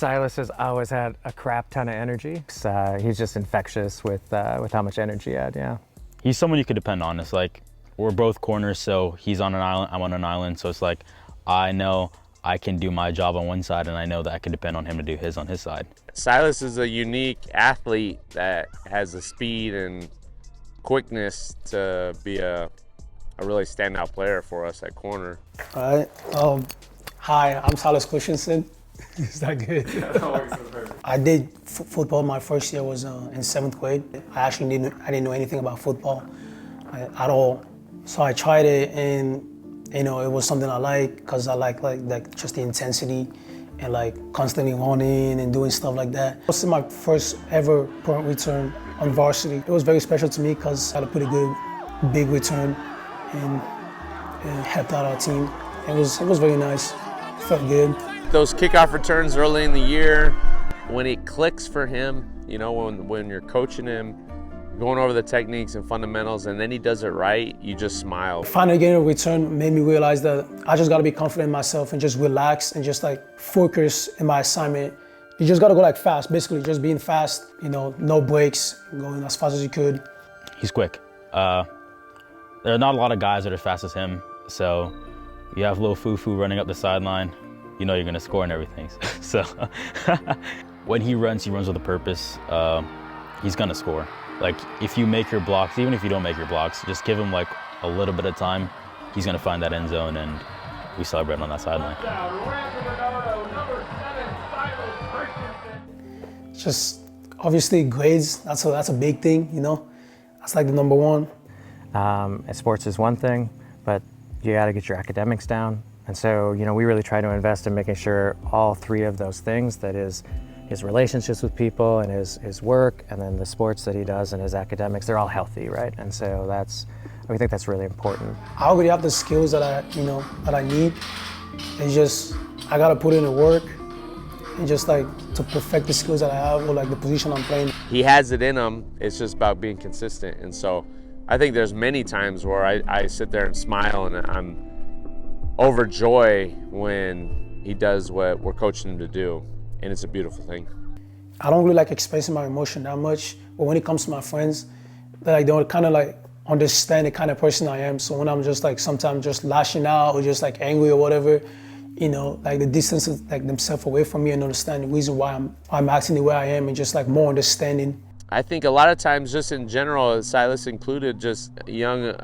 Silas has always had a crap ton of energy. He's just infectious with how much energy he had, yeah. He's someone you could depend on. It's like, we're both corners, so he's on an island, I'm on an island, so it's like, I know I can do my job on one side, and I know that I can depend on him to do his on his side. Silas is a unique athlete that has the speed and quickness to be a really standout player for us at corner. All right. Hi, I'm Silas Christensen. Is that good? I did football. My first year was in 7th grade. I didn't know anything about football at all. So I tried it, and it was something I liked because I like just the intensity and like constantly running and doing stuff like that. It was my first ever punt return on varsity. It was very special to me because I had a pretty good big return and helped out our team. It was very nice. It felt good. Those kickoff returns early in the year, when it clicks for him, when you're coaching him, going over the techniques and fundamentals, and then he does it right, you just smile. Finally getting a return made me realize that I just got to be confident in myself and just relax and just like focus in my assignment. You just got to go like fast, basically just being fast, no breaks, going as fast as you could. He's quick. There are not a lot of guys that are as fast as him, so you have little foo-foo running up the sideline, you know you're gonna score and everything. So when he runs with a purpose. He's gonna score. Like, if you make your blocks, even if you don't make your blocks, just give him like a little bit of time, he's gonna find that end zone, and we celebrate on that sideline. Just obviously grades, that's a big thing, That's like the number one. Sports is one thing, but you gotta get your academics down. And so, we really try to invest in making sure all three of those things, that is his relationships with people and his work, and then the sports that he does and his academics, they're all healthy, right? And so we think that's really important. I already have the skills that I need. It's just, I gotta put in the work and just like to perfect the skills that I have or like the position I'm playing. He has it in him, it's just about being consistent. And so I think there's many times where I sit there and smile and I'm overjoyed when he does what we're coaching him to do. And it's a beautiful thing. I don't really like expressing my emotion that much, but when it comes to my friends, they don't kind of like understand the kind of person I am. So when I'm just like sometimes just lashing out or just like angry or whatever, like the distance like themselves away from me and understand the reason why I'm acting the way I am, and just like more understanding. I think a lot of times, just in general, Silas included, just young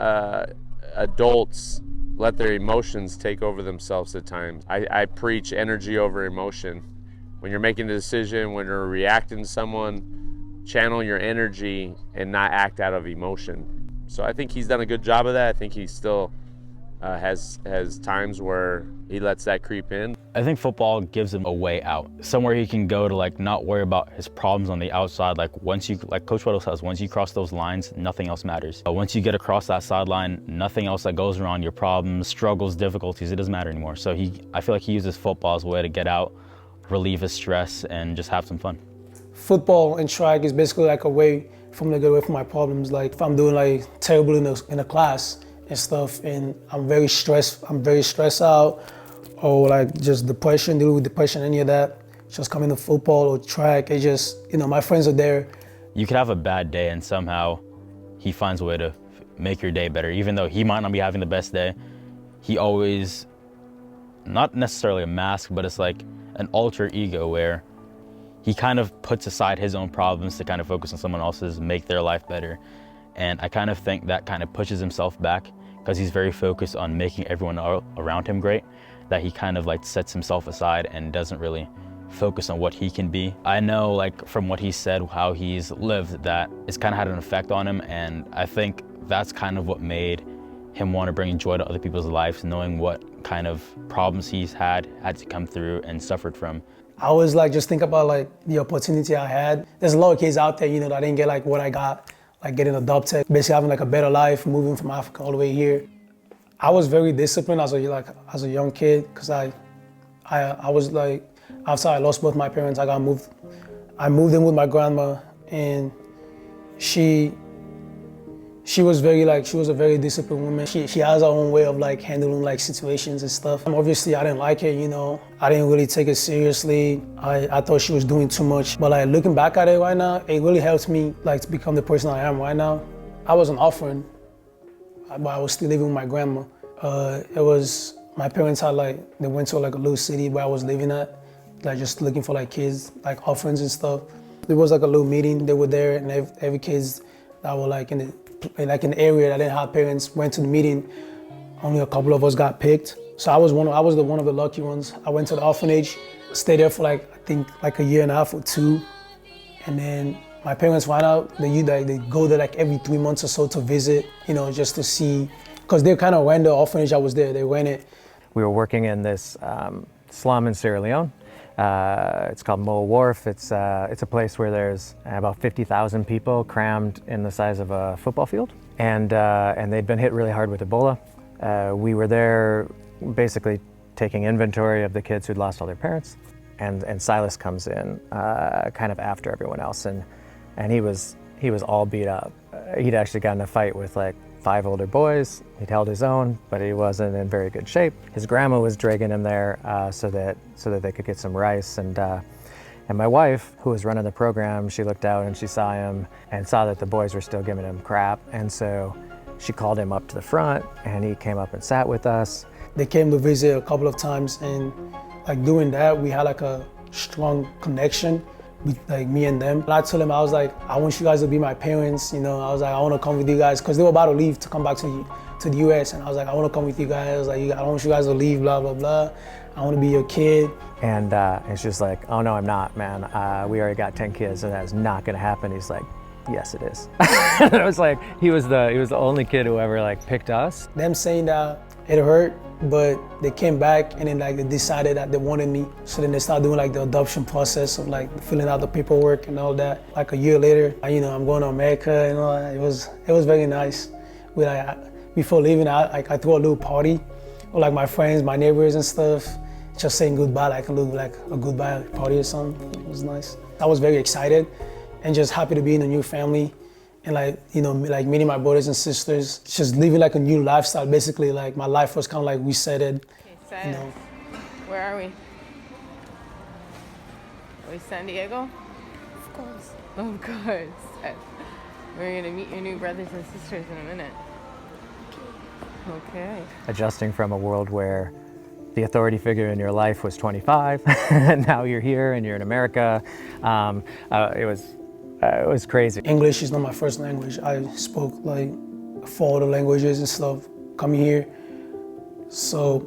adults let their emotions take over themselves at times. I preach energy over emotion. When you're making a decision, when you're reacting to someone, channel your energy and not act out of emotion. So I think he's done a good job of that. I think he still has times where he lets that creep in. I think football gives him a way out, somewhere he can go to like not worry about his problems on the outside. Like Coach Weddle says, once you cross those lines, nothing else matters. Once you get across that sideline, nothing else that goes around, your problems, struggles, difficulties, it doesn't matter anymore. So I feel like he uses football as a way to get out, relieve his stress, and just have some fun. Football and track is basically like a way for me to get away from my problems. Like if I'm doing like terrible in a class and stuff, and I'm very stressed out, or like just depression, dealing with depression, any of that, just coming to football or track, it just, my friends are there. You could have a bad day and somehow he finds a way to make your day better. Even though he might not be having the best day, he always, not necessarily a mask, but it's like an alter ego where he kind of puts aside his own problems to kind of focus on someone else's, make their life better. And I kind of think that kind of pushes himself back because he's very focused on making everyone around him great, that he kind of like sets himself aside and doesn't really focus on what he can be. I know like from what he said, how he's lived, that it's kind of had an effect on him. And I think that's kind of what made him want to bring joy to other people's lives, knowing what kind of problems he's had to come through and suffered from. I always like just think about like the opportunity I had. There's a lot of kids out there, that didn't get like what I got, like getting adopted, basically having like a better life, moving from Africa all the way here. I was very disciplined as a young kid, because I was like, after I lost both my parents, I moved in with my grandma, and she She was a very disciplined woman. She has her own way of like handling like situations and stuff. Obviously I didn't like it, you know. I didn't really take it seriously. I thought she was doing too much. But like looking back at it right now, it really helps me like to become the person I am right now. I was an orphan, but I was still living with my grandma. My parents had they went to like a little city where I was living at, like just looking for like kids, like orphans and stuff. There was like a little meeting, they were there, and every kids that were like in the area that didn't have parents went to the meeting. Only a couple of us got picked. So I was one of the lucky ones. I went to the orphanage, stayed there for I think a year and a half or two. And then my parents found out they go there like every 3 months or so to visit, you know, just to see, because they kind of ran the orphanage I was there, they ran it. We were working in this slum in Sierra Leone. It's called Mole Wharf. It's a place where there's about 50,000 people crammed in the size of a football field, and they'd been hit really hard with Ebola. We were there basically taking inventory of the kids who'd lost all their parents, and Silas comes in kind of after everyone else, and he was all beat up. He'd actually gotten in a fight with like 5 older boys. He'd held his own, but he wasn't in very good shape. His grandma was dragging him there so that they could get some rice. And my wife, who was running the program, she looked out and she saw him and saw that the boys were still giving him crap. And so she called him up to the front, and he came up and sat with us. They came to visit a couple of times, and like doing that, we had like a strong connection with like me and them. And I told him, I was like, I want you guys to be my parents, you know. I was like, I want to come with you guys, because they were about to leave to come back to the US, and I was like, I want to come with you guys. I was like, I don't want you guys to leave, blah, blah, blah. I want to be your kid. And she's like, oh no, I'm not, man. We already got 10 kids, and that's not gonna happen. He's like, yes, it is. And I was like, he was the only kid who ever like picked us. Them saying that it hurt, but they came back and then like they decided that they wanted me. So then they started doing like the adoption process of like filling out the paperwork and all that. Like a year later, you know, I'm going to America and all that. It was very nice. Before leaving, I threw a little party with like my friends, my neighbors and stuff, just saying goodbye, like a goodbye party or something. It was nice. I was very excited and just happy to be in a new family. And like, you know, like meeting my brothers and sisters, just living like a new lifestyle. Basically, like my life was kind of like resetted. Okay, Silas, you know. Where are we? Are we San Diego? Of course. Of course. We're gonna meet your new brothers and sisters in a minute. Okay. Adjusting from a world where the authority figure in your life was 25, and now you're here and you're in America. It was crazy. English is not my first language. I spoke like 4 other languages and stuff coming here. So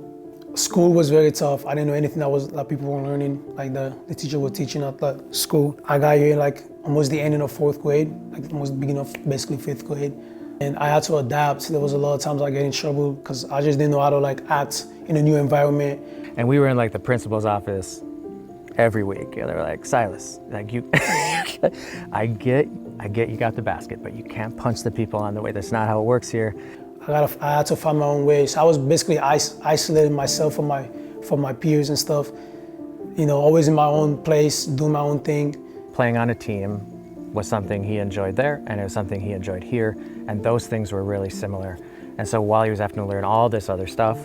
school was very tough. I didn't know anything that people were learning, like the teacher was teaching at the school. I got here like almost the ending of 4th grade, like almost the beginning of basically 5th grade. And I had to adapt. There was a lot of times I get in trouble because I just didn't know how to like act in a new environment. And we were in like the principal's office every week. And they were like, Silas, like you, I get you got the basket, but you can't punch the people on the way. That's not how it works here. I had to find my own way. So I was basically isolating myself from my peers and stuff. You know, always in my own place, doing my own thing. Playing on a team was something he enjoyed there, and it was something he enjoyed here, and those things were really similar. And so while he was having to learn all this other stuff,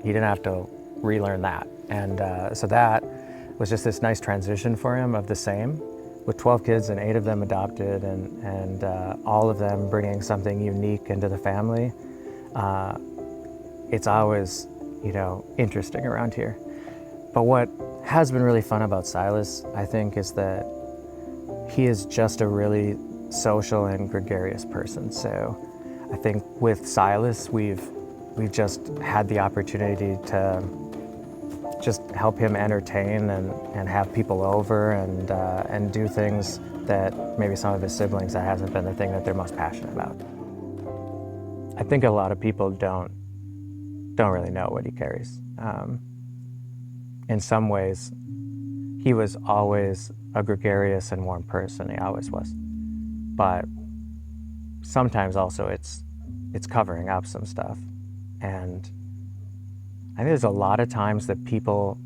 he didn't have to relearn that. And so that was just this nice transition for him of the same, with 12 kids and 8 of them adopted, and all of them bringing something unique into the family. It's always, you know, interesting around here. But what has been really fun about Silas, I think, is that he is just a really social and gregarious person. So I think with Silas, we've just had the opportunity to just help him entertain and have people over and do things that maybe some of his siblings, that hasn't been the thing that they're most passionate about. I think a lot of people don't really know what he carries. In some ways, he was always a gregarious and warm person. He always was. But sometimes also it's covering up some stuff. And I think there's a lot of times that people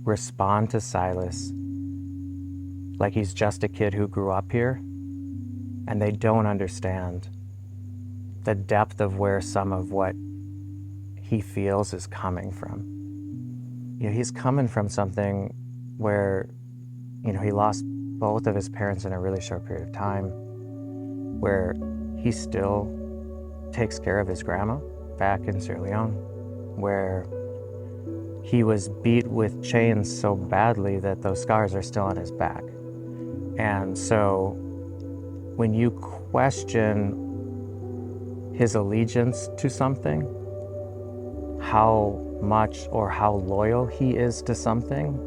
respond to Silas like he's just a kid who grew up here, and they don't understand the depth of where some of what he feels is coming from. You know, he's coming from something where, you know, he lost both of his parents in a really short period of time, where he still takes care of his grandma back in Sierra Leone, where he was beat with chains so badly that those scars are still on his back. And so when you question his allegiance to something, how much or how loyal he is to something,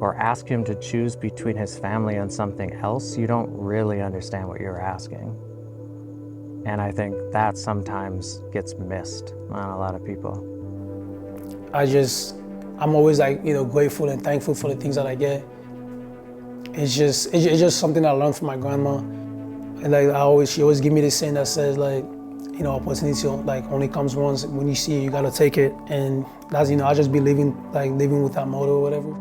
or ask him to choose between his family and something else, you don't really understand what you're asking. And I think that sometimes gets missed on a lot of people. I'm always like, you know, grateful and thankful for the things that I get. It's just something I learned from my grandma. And like she always give me this saying that says like, you know, opportunity like only comes once. When you see it, you gotta take it. And that's, you know, I just be living with that motto or whatever.